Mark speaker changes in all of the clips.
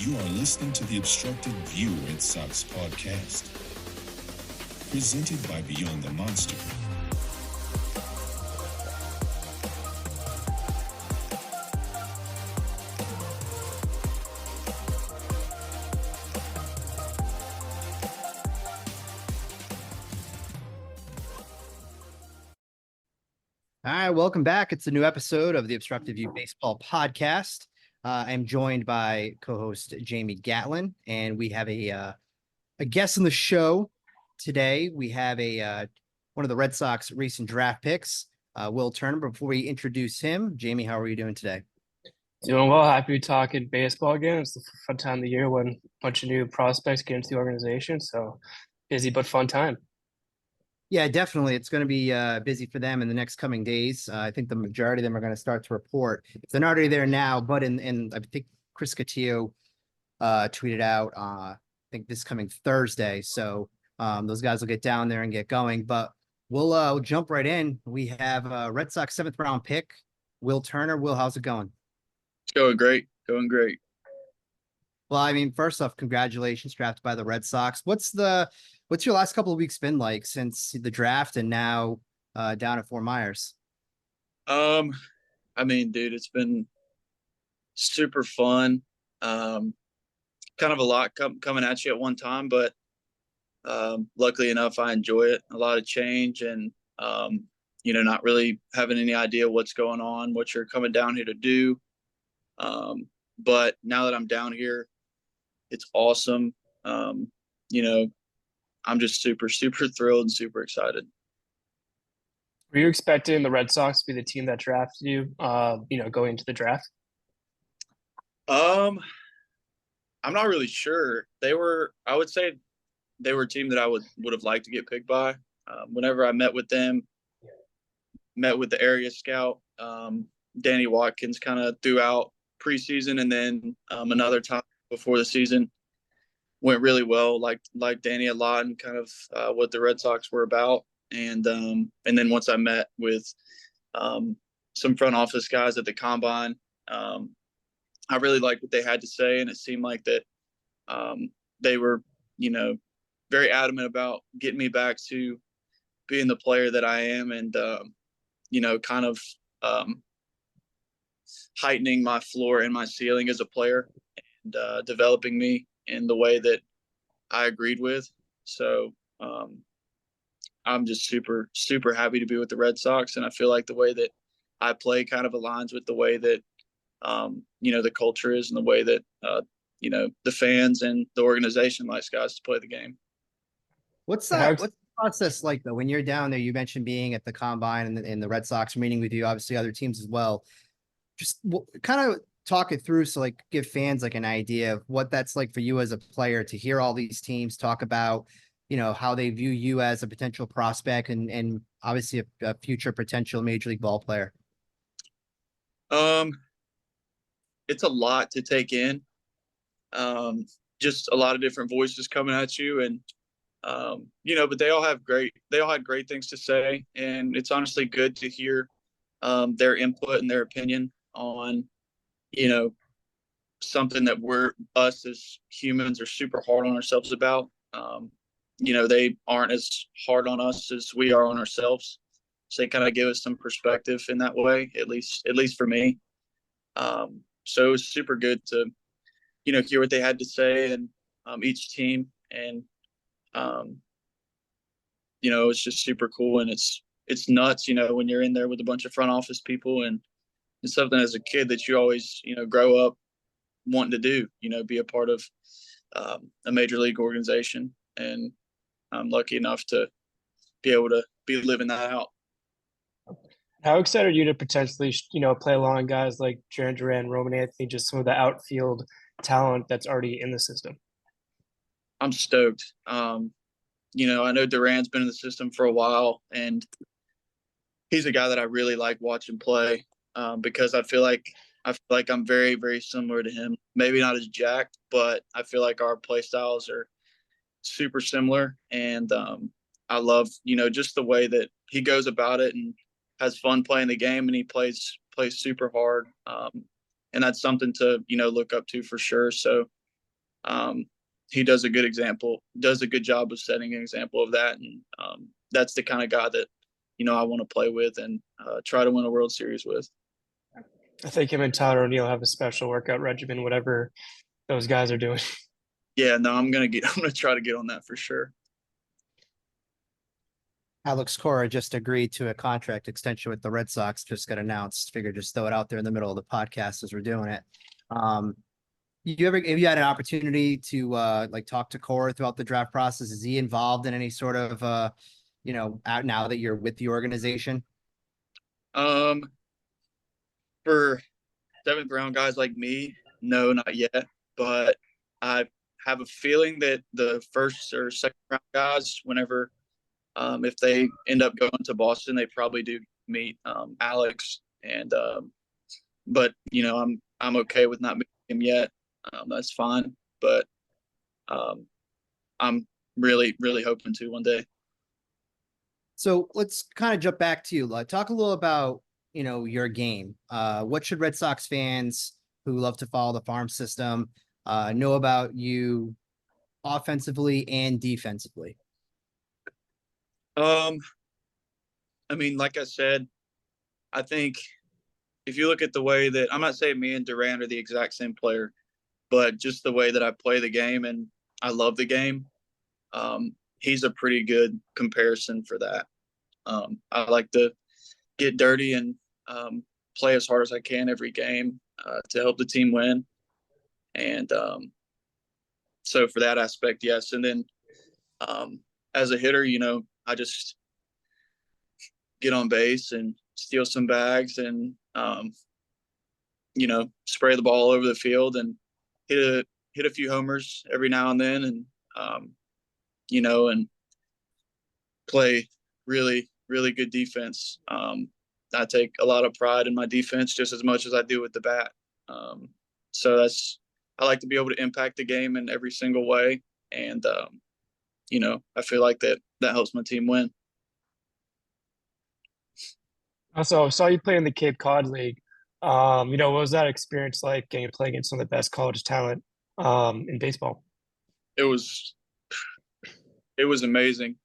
Speaker 1: You are listening to the Obstructed View Red Sox Podcast, presented by Beyond the Monster.
Speaker 2: All right, welcome back. It's a new episode of the Obstructed View Baseball Podcast. I'm joined by co-host Jamie Gatlin, and we have a guest on the show today. We have one of the Red Sox recent draft picks, Will Turner. But before we introduce him, Jamie, how are you doing today?
Speaker 3: Doing well. Happy talking baseball again. It's the fun time of the year when a bunch of new prospects get into the organization. So busy but fun time.
Speaker 2: Yeah, definitely. It's going to be busy for them in the next coming days. I think the majority of them are going to start to report. If they're not already there now, but in I think Chris Cotillo tweeted out, I think this coming Thursday. So those guys will get down there and get going. But we'll jump right in. We have Red Sox 7th round pick, Will Turner. Will, how's it going?
Speaker 4: It's going great. Going great.
Speaker 2: Well, I mean, first off, congratulations, drafted by the Red Sox. What's your last couple of weeks been like since the draft and now down at Fort Myers?
Speaker 4: I mean, dude, it's been super fun. Kind of a lot coming at you at one time, but luckily enough, I enjoy it. A lot of change and, not really having any idea what's going on, what you're coming down here to do. But now that I'm down here, it's awesome. I'm just super, super thrilled and super excited.
Speaker 3: Were you expecting the Red Sox to be the team that drafted you, going into the draft?
Speaker 4: I'm not really sure. I would say they were a team that I would have liked to get picked by. Whenever I met with them, met with the area scout, Danny Watkins kind of threw out preseason, and then another time before the season went really well. Like Danny a lot and kind of what the Red Sox were about. And then once I met with some front office guys at the combine, I really liked what they had to say, and it seemed like that they were, very adamant about getting me back to being the player that I am, and kind of heightening my floor and my ceiling as a player, and developing me in the way that I agreed with. So I'm just super, super happy to be with the Red Sox. And I feel like the way that I play kind of aligns with the way that, the culture is, and the way that, the fans and the organization likes guys to play the game.
Speaker 2: What's the process like, though, when you're down there? You mentioned being at the combine and the Red Sox meeting with you, obviously other teams as well. Just kind of talk it through, so give fans an idea of what that's like for you as a player, to hear all these teams talk about how they view you as a potential prospect and obviously a future potential major league ball player.
Speaker 4: It's a lot to take in. Just a lot of different voices coming at you, and but they all had great things to say, and it's honestly good to hear their input and their opinion on something that us as humans are super hard on ourselves about. They aren't as hard on us as we are on ourselves. So they kind of give us some perspective in that way, at least for me. So it was super good to, hear what they had to say, and each team, and it's just super cool, and it's nuts, when you're in there with a bunch of front office people, and it's something as a kid that you always, grow up wanting to do, be a part of a major league organization. And I'm lucky enough to be able to be living that out.
Speaker 3: How excited are you to potentially, play along guys like Jaron Duran, Roman Anthony, just some of the outfield talent that's already in the system?
Speaker 4: I'm stoked. I know Duran's been in the system for a while, and he's a guy that I really like watching play, because I feel like I'm very, very similar to him. Maybe not as jacked, but I feel like our play styles are super similar. And I love, just the way that he goes about it and has fun playing the game, and he plays super hard. And that's something to, look up to for sure. So he does a good job of setting an example of that. And that's the kind of guy that, I want to play with and try to win a World Series with.
Speaker 3: I think him and Tyler O'Neill have a special workout regimen, whatever those guys are doing.
Speaker 4: Yeah, no, I'm gonna try to get on that for sure.
Speaker 2: Alex Cora just agreed to a contract extension with the Red Sox, just got announced. Figured just throw it out there in the middle of the podcast as we're doing it. Have you had an opportunity to like talk to Cora throughout the draft process? Is he involved in any sort of out now that you're with the organization?
Speaker 4: For seventh round guys like me, no, not yet. But I have a feeling that the first or second round guys, whenever if they end up going to Boston, they probably do meet Alex. And but I'm okay with not meeting him yet. That's fine. But I'm really, really hoping to one day.
Speaker 2: So let's kind of jump back to you. Talk a little about your game. What should Red Sox fans who love to follow the farm system know about you offensively and defensively?
Speaker 4: I mean, like I said, I think if you look at the way that I'm not saying me and Durant are the exact same player, but just the way that I play the game and I love the game, he's a pretty good comparison for that. I like to get dirty and play as hard as I can every game to help the team win. And so for that aspect, yes. And then as a hitter, I just get on base and steal some bags and, spray the ball all over the field and hit a few homers every now and then. And, and play really, really good defense. I take a lot of pride in my defense just as much as I do with the bat. So I like to be able to impact the game in every single way. And, I feel like that helps my team win.
Speaker 3: Also, I saw you play in the Cape Cod League. What was that experience like getting to play against some of the best college talent in baseball?
Speaker 4: It was amazing.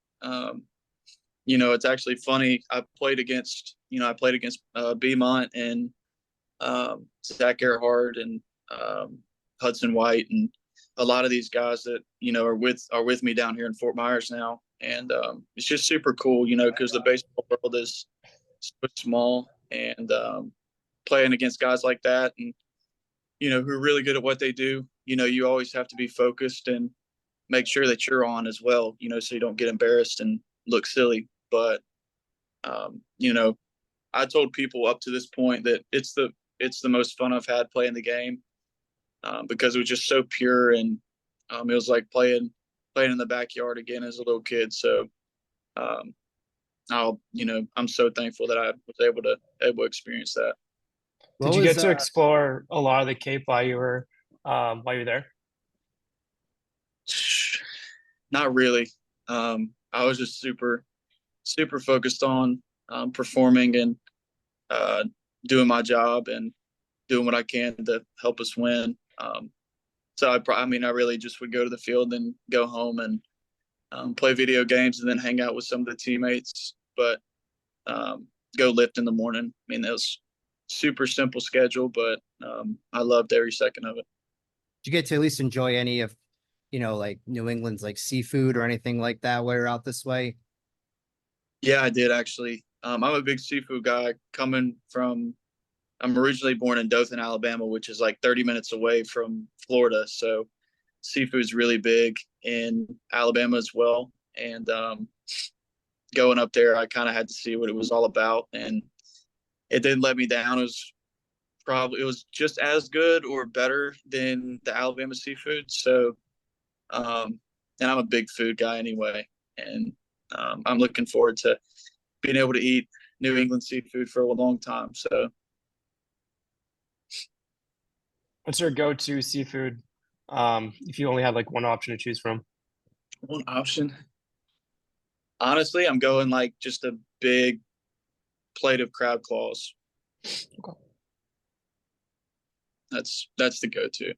Speaker 4: It's actually funny. I played against Beaumont and Zach Earhart and Hudson White and a lot of these guys that are with me down here in Fort Myers now, and it's just super cool, because the baseball world is so small, and playing against guys like that, and who are really good at what they do. You always have to be focused and make sure that you're on as well, so you don't get embarrassed and look silly. But I told people up to this point that it's the most fun I've had playing the game, because it was just so pure, and it was like playing in the backyard again as a little kid. So I'm so thankful that I was able to experience that.
Speaker 3: Did you get to explore a lot of the Cape while you were there?
Speaker 4: Not really. I was just super, super focused on performing and doing my job and doing what I can to help us win. So I really just would go to the field and go home and play video games and then hang out with some of the teammates, but go lift in the morning. I mean, that was super simple schedule, but I loved every second of it.
Speaker 2: Did you get to at least enjoy any of, like New England's like seafood or anything like that while you're out this way?
Speaker 4: Yeah, I did actually. I'm a big seafood guy I'm originally born in Dothan, Alabama, which is like 30 minutes away from Florida. So seafood's really big in Alabama as well. And going up there, I kind of had to see what it was all about, and it didn't let me down. It was just as good or better than the Alabama seafood. So, and I'm a big food guy anyway, and I'm looking forward to being able to eat New England seafood for a long time. So,
Speaker 3: what's your go-to seafood if you only had like one option to choose from?
Speaker 4: One option? Honestly, I'm going like just a big plate of crab claws. Okay. That's the go-to.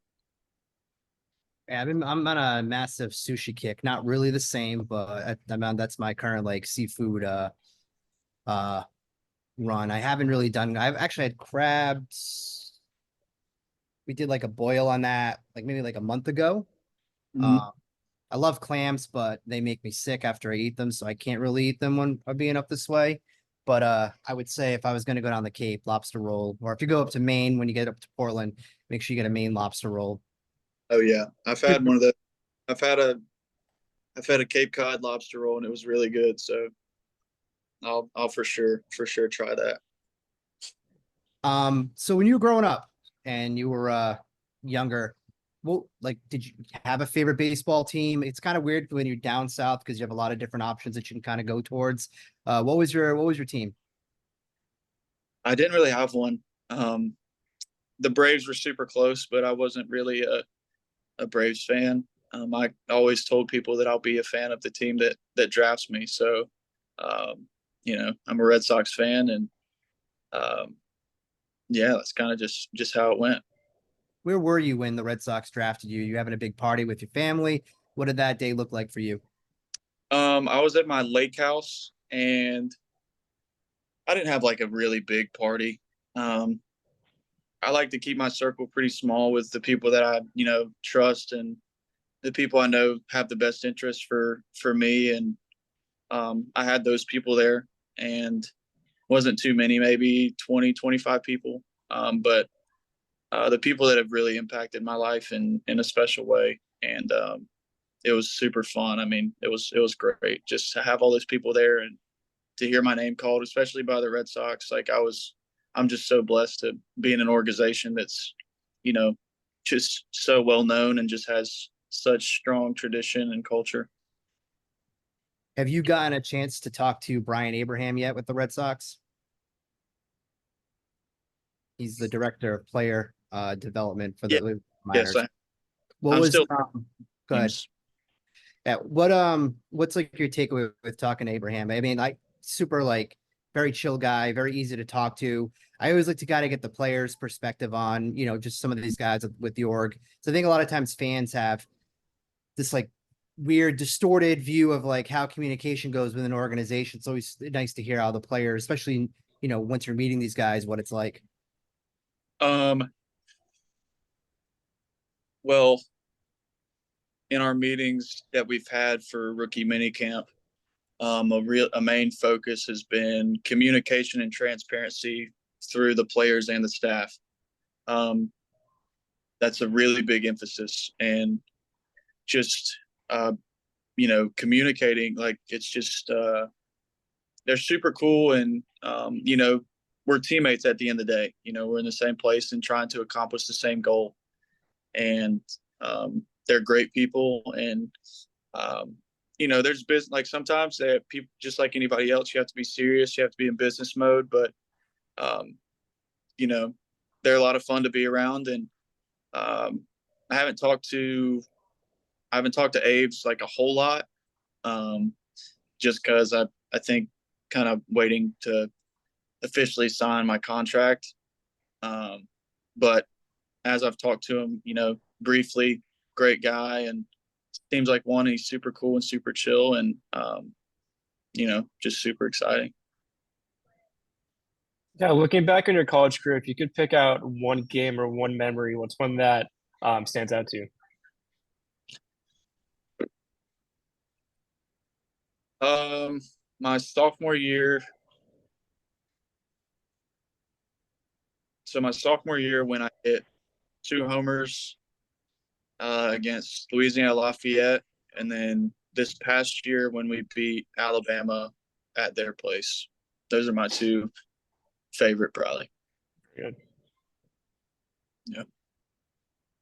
Speaker 2: Yeah, I'm on a massive sushi kick. Not really the same, but that's my current like seafood uh run. I haven't really done. I've actually had crabs. We did like a boil on that like maybe like a month ago.
Speaker 4: Mhm.
Speaker 2: Uh, I love clams, but they make me sick after I eat them, so I can't really eat them when I'm being up this way. But I would say if I was going to go down the Cape, lobster roll, or if you go up to Maine when you get up to Portland, make sure you get a Maine lobster roll.
Speaker 4: Oh yeah, I've had one of those. I've had a I've had a Cape Cod lobster roll and it was really good. So I'll for sure try that.
Speaker 2: So when you were growing up and you were younger, well, like did you have a favorite baseball team? It's kind of weird when you're down south because you have a lot of different options that you can kind of go towards. What was your team?
Speaker 4: I didn't really have one. Um, the Braves were super close, but I wasn't really a Braves fan. I always told people that I'll be a fan of the team that drafts me. So, I'm a Red Sox fan, and um, yeah, that's kind of just how it went.
Speaker 2: Where were you when the Red Sox drafted you? You having a big party with your family? What did that day look like for you?
Speaker 4: I was at my lake house, and I didn't have like a really big party. Um, I like to keep my circle pretty small with the people that I trust and the people I know have the best interest for me. And I had those people there, and wasn't too many, maybe 20, 25 people. But the people that have really impacted my life in a special way. And it was super fun. I mean, it was great just to have all those people there and to hear my name called, especially by the Red Sox. I'm just so blessed to be in an organization that's, you know, just so well known and just has such strong tradition and culture.
Speaker 2: Have you gotten a chance to talk to Brian Abraham yet with the Red Sox? He's the director of player development for
Speaker 4: Yeah,
Speaker 2: the
Speaker 4: yes,
Speaker 2: minors. What
Speaker 4: I'm
Speaker 2: was
Speaker 4: still
Speaker 2: go ahead.
Speaker 4: teams.
Speaker 2: Yeah, what's like your takeaway with talking to Abraham? I mean, like super like very chill guy, very easy to talk to. I always like to kind of get the players' perspective on, just some of these guys with the org. So I think a lot of times fans have this like weird distorted view of like how communication goes within an organization. It's always nice to hear how the players, especially, once you're meeting these guys, what it's like.
Speaker 4: Um, well, in our meetings that we've had for rookie minicamp, a main focus has been communication and transparency through the players and the staff. Um, that's a really big emphasis, and just communicating, like it's just they're super cool, and we're teammates at the end of the day. We're in the same place and trying to accomplish the same goal, and they're great people. And there's business, like sometimes that people, just like anybody else, you have to be serious, you have to be in business mode, but um, you know they're a lot of fun to be around. And um, I haven't talked to Abe's like a whole lot, um, just because I think kind of waiting to officially sign my contract. But as I've talked to him, briefly, great guy, and seems like one, he's super cool and super chill, and just super exciting.
Speaker 3: Yeah, looking back on your college career, if you could pick out one game or one memory, what's one that stands out to you?
Speaker 4: My sophomore year. So my sophomore year, when I hit 2 homers against Louisiana Lafayette, and then this past year when we beat Alabama at their place. Those are my two favorite, probably.
Speaker 3: Good.
Speaker 4: Yeah.
Speaker 2: All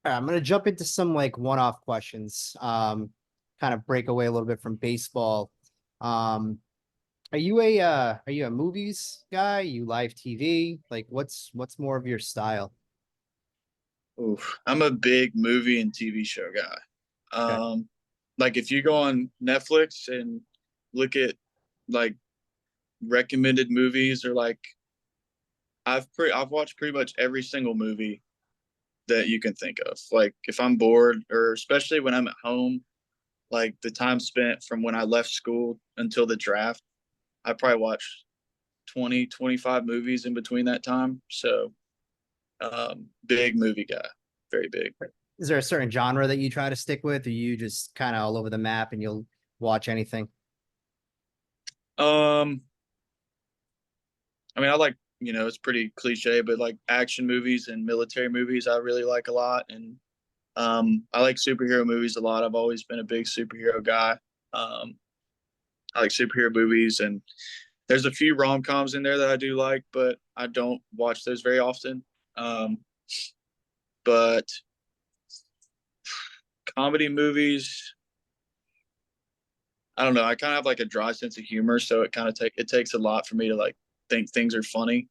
Speaker 2: right, I'm gonna jump into some like one-off questions. Kind of break away a little bit from baseball. Um, are you a movies guy? You live TV? Like what's more of your style?
Speaker 4: Oof. I'm a big movie and TV show guy.
Speaker 2: Okay.
Speaker 4: Like if you go on Netflix and look at like recommended movies, or like I've watched pretty much every single movie that you can think of. Like if I'm bored, or especially when I'm at home, like the time spent from when I left school until the draft, I probably watched 20, 25 movies in between that time. So big movie guy, very big.
Speaker 2: Is there a certain genre that you try to stick with, or you just kind of all over the map and you'll watch anything?
Speaker 4: I mean, I like, it's pretty cliche, but like action movies and military movies, I really like a lot. And I like superhero movies a lot. I've always been a big superhero guy. I like superhero movies, and there's a few rom-coms in there that I do like, but I don't watch those very often. But comedy movies, I don't know. I kind of have like a dry sense of humor, so it takes a lot for me to like think things are funny.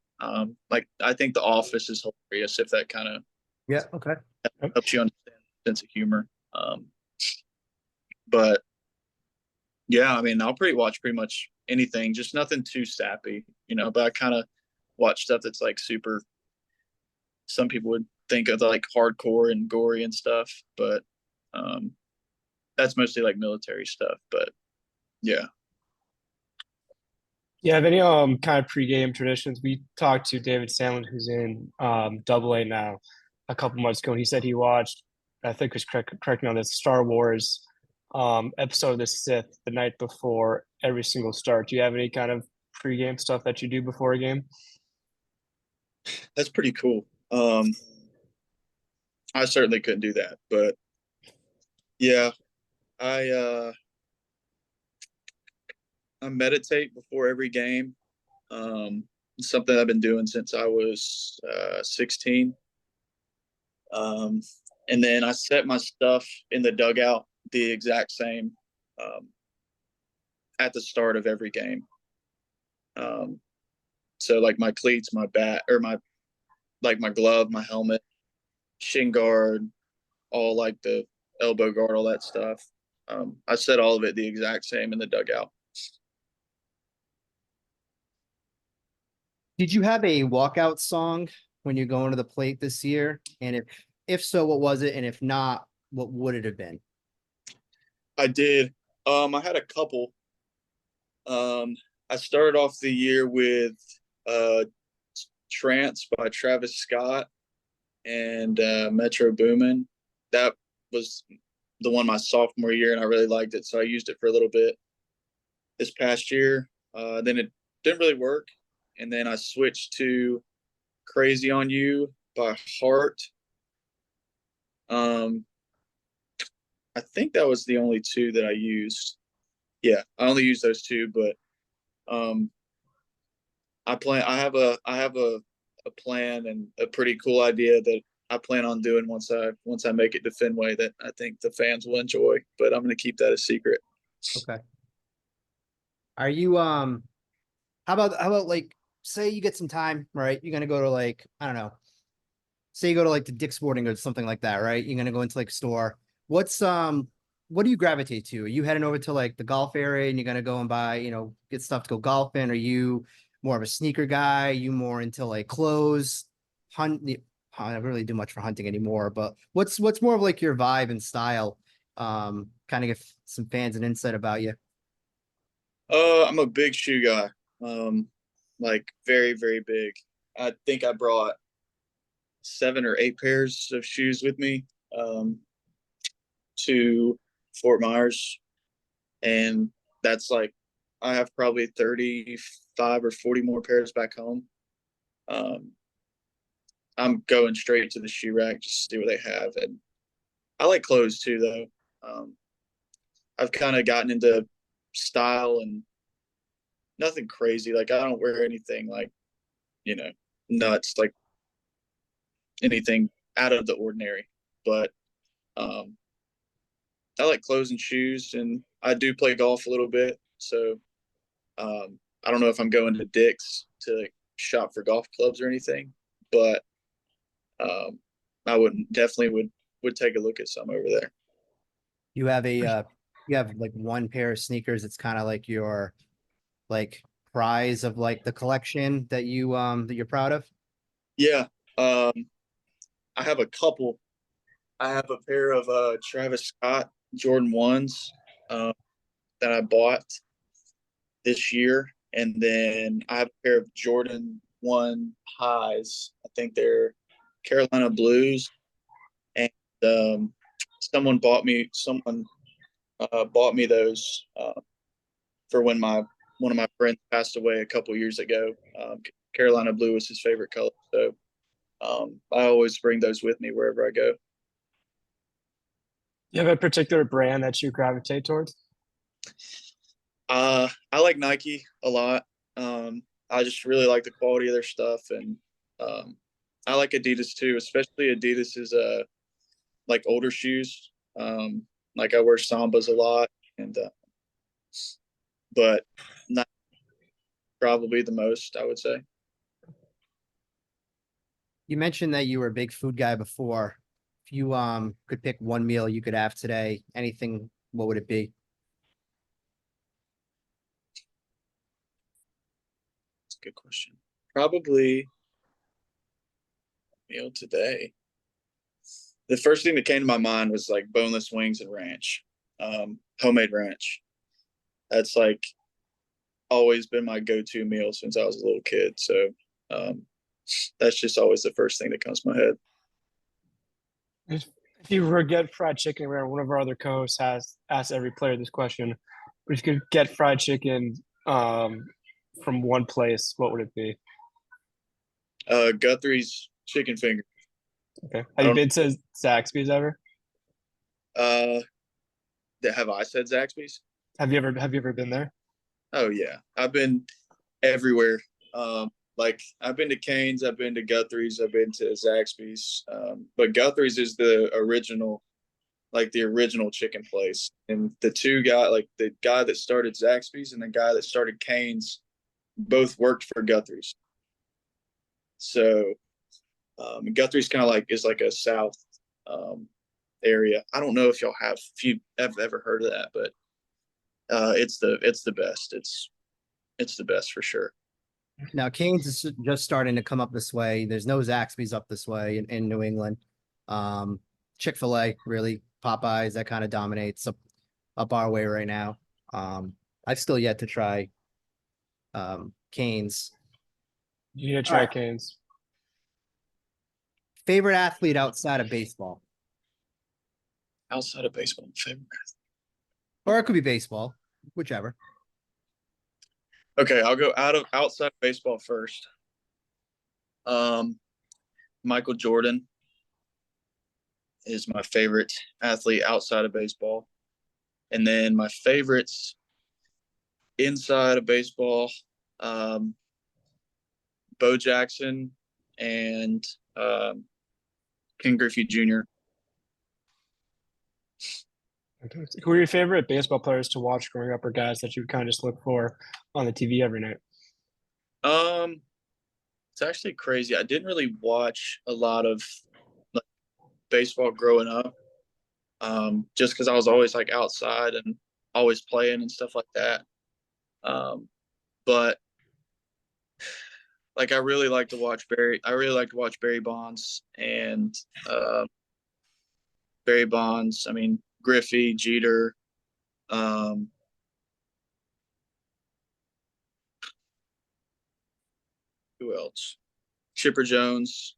Speaker 4: Like I think The Office is hilarious, if that kind of
Speaker 2: Yeah. Okay.
Speaker 4: helps you understand the sense of humor. But yeah, I mean, I'll watch pretty much anything, just nothing too sappy, but I kind of watch stuff that's like super, some people would think of like hardcore and gory and stuff, but that's mostly like military stuff. But yeah.
Speaker 3: Yeah, have any kind of pregame traditions? We talked to David Sandlin, who's in Double A now, a couple months ago, and he said he watched, I think was correct me on this, Star Wars episode of the Sith the night before every single start. Do you have any kind of pregame stuff that you do before a game?
Speaker 4: That's pretty cool. I certainly couldn't do that, but yeah, I meditate before every game. It's something I've been doing since I was 16. And then I set my stuff in the dugout the exact same at the start of every game. So like my cleats, my bat, or my glove, my helmet, shin guard, all like the elbow guard, all that stuff. I set all of it the exact same in the dugout.
Speaker 2: Did you have a walkout song when you're going to the plate this year? And if so, what was it? And if not, what would it have been?
Speaker 4: I did. I had a couple. I started off the year with Trance by Travis Scott and Metro Boomin. That was the one my sophomore year, and I really liked it, so I used it for a little bit this past year. Then it didn't really work, and then I switched to Crazy on You by Heart. I think that was the only two that I used. Yeah, I only used those two, but I have a plan and a pretty cool idea that I plan on doing once I make it to Fenway that I think the fans will enjoy, but I'm going to keep that a secret.
Speaker 2: Okay. Are you how about like, say you get some time, right? You're gonna go to like, I don't know, say you go to like the Dick's Sporting Goods, something like that, right? You're gonna go into like a store. What do you gravitate to? Are you heading over to like the golf area and you're gonna go and buy, get stuff to go golfing? Are you more of a sneaker guy? Are you more into like clothes, hunt? I don't really do much for hunting anymore, but what's more of like your vibe and style? Kind of give some fans an insight about you.
Speaker 4: I'm a big shoe guy. Like very, very big. I think I brought 7 or 8 pairs of shoes with me to Fort Myers, and that's like I have probably 35 or 40 more pairs back home. I'm going straight to the shoe rack just to see what they have, and I like clothes too, though. I've kind of gotten into style and nothing crazy. Like I don't wear anything like, nuts, like anything out of the ordinary. But I like clothes and shoes, and I do play golf a little bit. So I don't know if I'm going to Dick's to like shop for golf clubs or anything, but I would take a look at some over there.
Speaker 2: You have you have like one pair of sneakers. It's kind of like your like prize of like the collection that you're proud of.
Speaker 4: Yeah. I have a couple. I have a pair of Travis Scott Jordan 1s that I bought this year. And then I have a pair of Jordan 1 highs. I think they're Carolina Blues. And someone bought me those for when one of my friends passed away a couple years ago. Carolina blue was his favorite color. So I always bring those with me wherever I go.
Speaker 3: You have a particular brand that you gravitate towards?
Speaker 4: I like Nike a lot. I just really like the quality of their stuff, and I like Adidas too, especially Adidas's like older shoes. Like I wear Sambas a lot, and but not probably the most, I would say.
Speaker 2: You mentioned that you were a big food guy before. If you could pick one meal you could have today, anything, what would it be?
Speaker 4: That's a good question. Probably meal today. The first thing that came to my mind was like boneless wings and ranch, homemade ranch. That's like always been my go-to meal since I was a little kid. So that's just always the first thing that comes to my head.
Speaker 3: If you were to get fried chicken, where one of our other co-hosts has asked every player this question, but if you could get fried chicken from one place, what would it be?
Speaker 4: Guthrie's chicken finger.
Speaker 3: Okay. Have you been to Zaxby's ever?
Speaker 4: Have I said Zaxby's?
Speaker 3: Have you ever been there?
Speaker 4: Oh yeah, I've been everywhere. Like I've been to Cane's, I've been to Guthrie's, I've been to Zaxby's. But Guthrie's is the original chicken place. And the guy that started Zaxby's and the guy that started Cane's both worked for Guthrie's. So Guthrie's kind of like is like a south area. I don't know if you have ever heard of that, but it's the best. It's the best for sure.
Speaker 2: Now, Cane's is just starting to come up this way. There's no Zaxby's up this way in New England. Chick-fil-A, really, Popeyes, that kind of dominates up our way right now. I've still yet to try Cane's.
Speaker 3: You need to try Cane's.
Speaker 2: Favorite athlete outside of baseball?
Speaker 4: Outside of baseball, favorite.
Speaker 2: Or it could be baseball, whichever.
Speaker 4: Okay, I'll go outside of baseball first. Michael Jordan is my favorite athlete outside of baseball. And then my favorites inside of baseball, Bo Jackson and Ken Griffey Jr.
Speaker 3: Who are your favorite baseball players to watch growing up, or guys that you would kind of just look for on the TV every night?
Speaker 4: It's actually crazy. I didn't really watch a lot of like baseball growing up, just because I was always like outside and always playing and stuff like that. But like I really like to watch Barry Bonds and Barry Bonds. I mean, Griffey, Jeter, who else? Chipper Jones.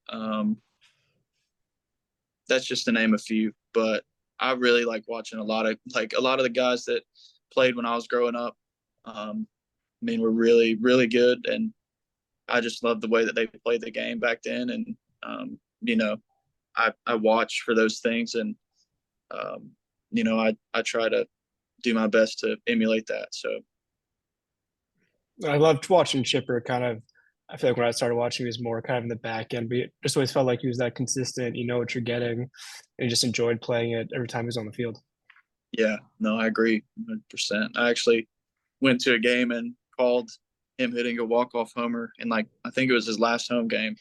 Speaker 4: That's just to name a few. But I really like watching a lot of the guys that played when I was growing up. I mean, were really, really good, and I just love the way that they played the game back then. And I watch for those things, and I try to do my best to emulate that. So
Speaker 3: I loved watching Chipper. I feel like when I started watching, he was more kind of in the back end, but it just always felt like he was that consistent. You know what you're getting, and you just enjoyed playing it every time he was on the field.
Speaker 4: Yeah, no, I agree 100%. I actually went to a game and called him hitting a walk-off homer, and I think it was his last home game.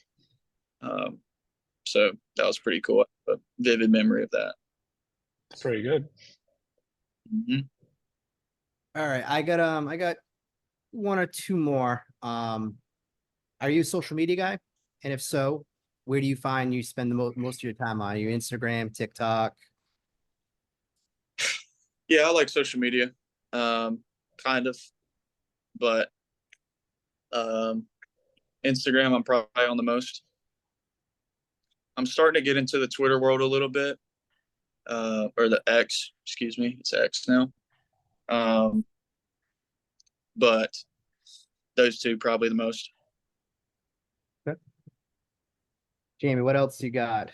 Speaker 4: So that was pretty cool. I have a vivid memory of that.
Speaker 3: That's pretty good.
Speaker 4: Mm-hmm.
Speaker 2: All right, I got one or two more. Are you a social media guy? And if so, where do you find you spend the most of your time on? Your Instagram, TikTok?
Speaker 4: Yeah, I like social media, kind of, but um, Instagram I'm probably on the most. I'm starting to get into the Twitter world a little bit, or the X, excuse me, it's X now. But those two probably the most.
Speaker 2: Okay. Jamie, what else you got?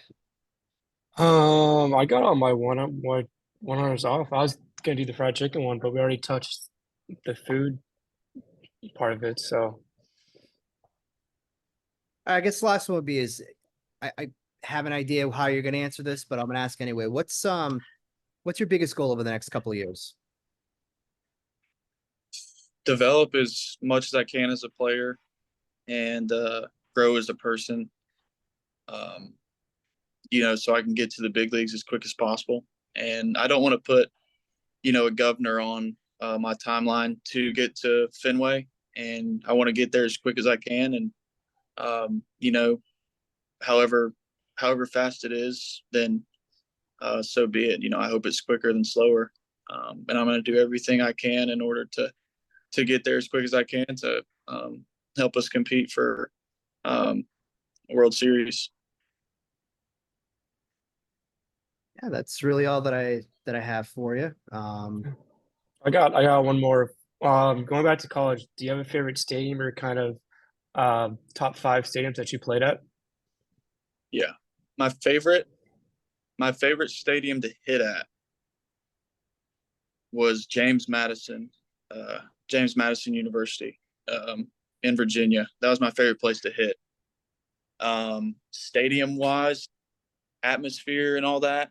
Speaker 3: I got all my one-runners off. I was gonna do the fried chicken one, but we already touched the food part of it. So
Speaker 2: I guess the last one would be is I have an idea of how you're going to answer this, but I'm going to ask anyway. What's your biggest goal over the next couple of years?
Speaker 4: Develop as much as I can as a player and grow as a person. So I can get to the big leagues as quick as possible. And I don't want to put, a governor on my timeline to get to Fenway. And I want to get there as quick as I can. And, however fast it is, then so be it. I hope it's quicker than slower. And I'm going to do everything I can in order to get there as quick as I can to help us compete for World Series.
Speaker 2: Yeah, that's really all that I have for you.
Speaker 3: I got one more. Going back to college, do you have a favorite stadium or kind of top 5 stadiums that you played at?
Speaker 4: Yeah, my favorite stadium to hit at was James Madison University in Virginia. That was my favorite place to hit. Stadium wise, atmosphere and all that.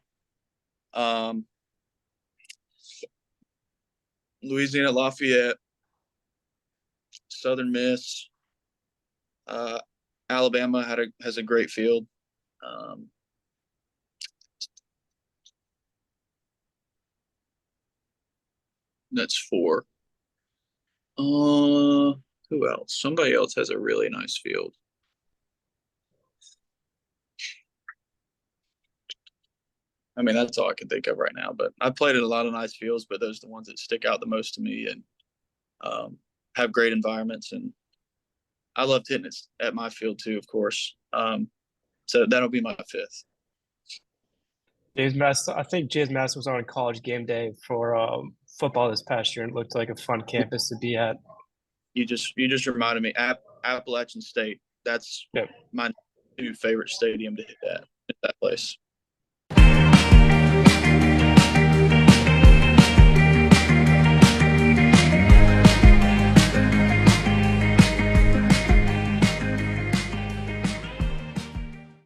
Speaker 4: Louisiana Lafayette, Southern Miss, Alabama has a great field. That's 4. Who else? Somebody else has a really nice field. I mean, that's all I can think of right now. But I played at a lot of nice fields, but those are the ones that stick out the most to me and have great environments. And I loved hitting it at my field too, of course. So that'll be my 5th.
Speaker 3: I think James Madison was on College game day for football this past year, and it looked like a fun campus to be at.
Speaker 4: You just reminded me, Appalachian State. That's my 2 favorite stadium to hit at that place.